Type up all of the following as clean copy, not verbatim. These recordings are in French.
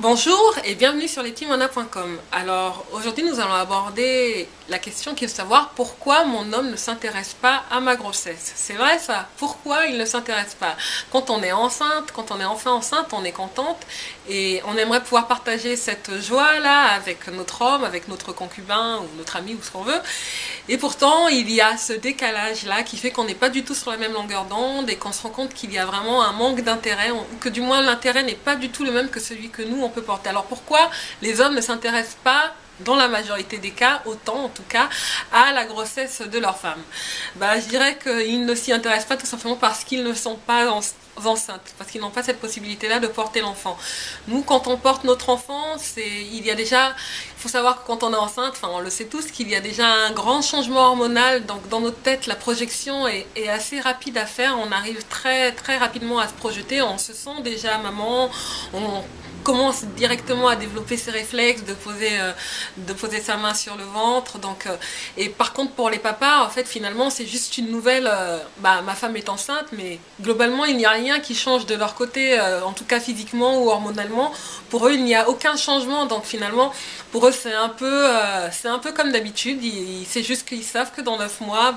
Bonjour et bienvenue sur lestimona.com. Alors aujourd'hui nous allons aborder la question qui est de savoir pourquoi mon homme ne s'intéresse pas à ma grossesse. C'est vrai ça, pourquoi il ne s'intéresse pas? Quand on est enceinte, quand on est enfin enceinte, on est contente et on aimerait pouvoir partager cette joie là avec notre homme, avec notre concubin ou notre ami ou ce qu'on veut. Et pourtant il y a ce décalage là qui fait qu'on n'est pas du tout sur la même longueur d'onde et qu'on se rend compte qu'il y a vraiment un manque d'intérêt, ou que du moins l'intérêt n'est pas du tout le même que celui que nous on peut porter. Alors pourquoi les hommes ne s'intéressent pas, dans la majorité des cas, autant en tout cas, à la grossesse de leur femme? Je dirais qu'ils ne s'y intéressent pas tout simplement parce qu'ils ne sont pas enceintes, parce qu'ils n'ont pas cette possibilité-là de porter l'enfant. Nous, quand on porte notre enfant, il y a déjà, il faut savoir que quand on est enceinte, enfin on le sait tous, qu'il y a déjà un grand changement hormonal, donc dans notre tête, la projection est assez rapide à faire, on arrive très rapidement à se projeter, on se sent déjà maman, on commence directement à développer ses réflexes de poser sa main sur le ventre. Donc, et par contre pour les papas, en fait finalement c'est juste une nouvelle, ma femme est enceinte, mais globalement il n'y a rien qui change de leur côté, en tout cas physiquement ou hormonalement. Pour eux il n'y a aucun changement, donc finalement pour eux c'est un peu comme d'habitude. C'est juste qu'ils savent que dans 9 mois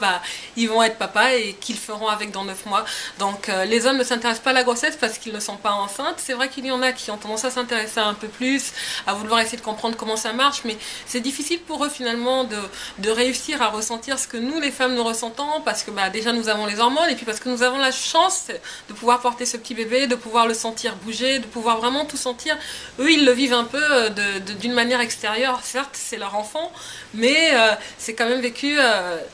ils vont être papa et qu'ils feront avec dans 9 mois. Donc les hommes ne s'intéressent pas à la grossesse parce qu'ils ne sont pas enceintes. C'est vrai qu'il y en a qui ont tendance à s'intéresser un peu plus, à vouloir essayer de comprendre comment ça marche, mais c'est difficile pour eux finalement de réussir à ressentir ce que nous les femmes nous ressentons, parce que déjà nous avons les hormones et puis parce que nous avons la chance de pouvoir porter ce petit bébé, de pouvoir le sentir bouger, de pouvoir vraiment tout sentir. Eux ils le vivent un peu d'une manière extérieure, certes c'est leur enfant, mais c'est quand même vécu,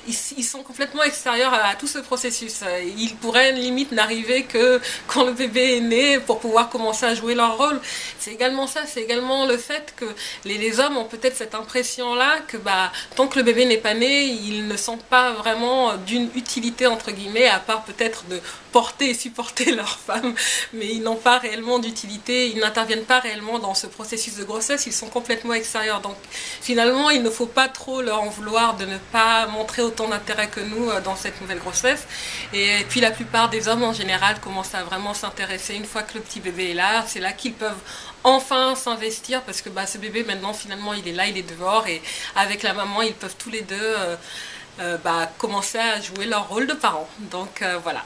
ils sont complètement extérieurs à tout ce processus. Ils pourraient limite n'arriver que quand le bébé est né pour pouvoir commencer à jouer leur rôle. C'est également ça, c'est également le fait que les hommes ont peut-être cette impression-là que tant que le bébé n'est pas né, ils ne sentent pas vraiment d'une utilité entre guillemets, à part peut-être de porter et supporter leur femme, mais ils n'ont pas réellement d'utilité, ils n'interviennent pas réellement dans ce processus de grossesse, ils sont complètement extérieurs. Donc finalement, il ne faut pas trop leur en vouloir de ne pas montrer autant d'intérêt que nous dans cette nouvelle grossesse. Et puis la plupart des hommes en général commencent à vraiment s'intéresser une fois que le petit bébé est là. C'est là qu'ils peuvent enfin s'investir, parce que ce bébé maintenant finalement il est là, il est dehors, et avec la maman ils peuvent tous les deux commencer à jouer leur rôle de parents. Donc voilà.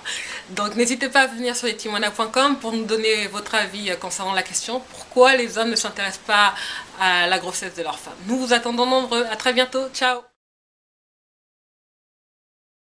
Donc n'hésitez pas à venir sur lestimona.com pour nous donner votre avis concernant la question pourquoi les hommes ne s'intéressent pas à la grossesse de leur femme. Nous vous attendons nombreux. À très bientôt. Ciao.